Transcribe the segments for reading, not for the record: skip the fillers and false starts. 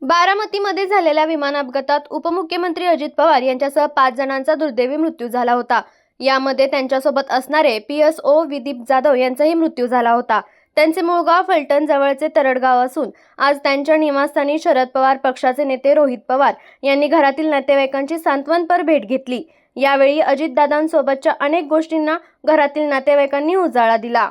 बारामतीमध्ये झालेल्या विमान अपघातात उपमुख्यमंत्री अजित पवार यांच्यासह 5 जणांचा दुर्दैवी मृत्यू झाला होता। यामध्ये त्यांच्यासोबत असणारे PSO विदीप जाधव यांचाही मृत्यू झाला होता। त्यांचे मूळ गाव फलटण जवळचे तरडगाव असून आज त्यांच्या निवासस्थानी शरद पवार पक्षाचे नेते रोहित पवार यांनी घरातील नातेवाईकांची सांत्वनपर भेट घेतली। यावेळी अजितदादांसोबतच्या अनेक गोष्टींना घरातील नातेवाईकांनी उजाळा दिला।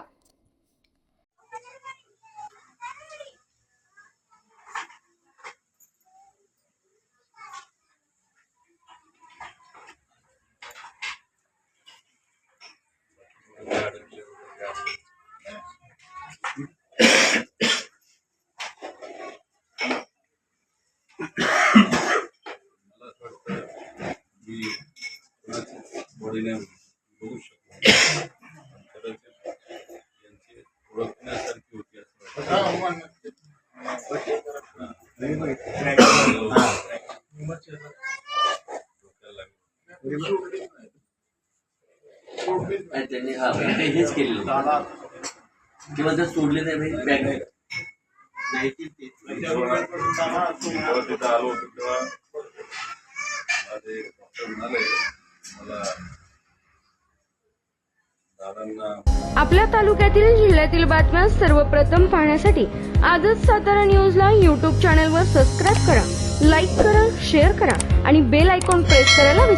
बघू शकतो यांची ओळखण्यासारखी होती त्यांनी हेच केलेलं किंवा जर सोडले नाही बॅग नाही तिथं आलो होतो तेव्हा माझे डॉक्टर म्हणाले मला दादांना। आपल्या तालुक्यातील जिल्ह्यातील बातम्या सर्वप्रथम पाहण्यासाठी आजच सातारा न्यूजला YouTube चॅनलवर सबस्क्राइब करा, लाईक करा, शेअर करा आणि बेल आयकॉन प्रेस करायला विसरू नका।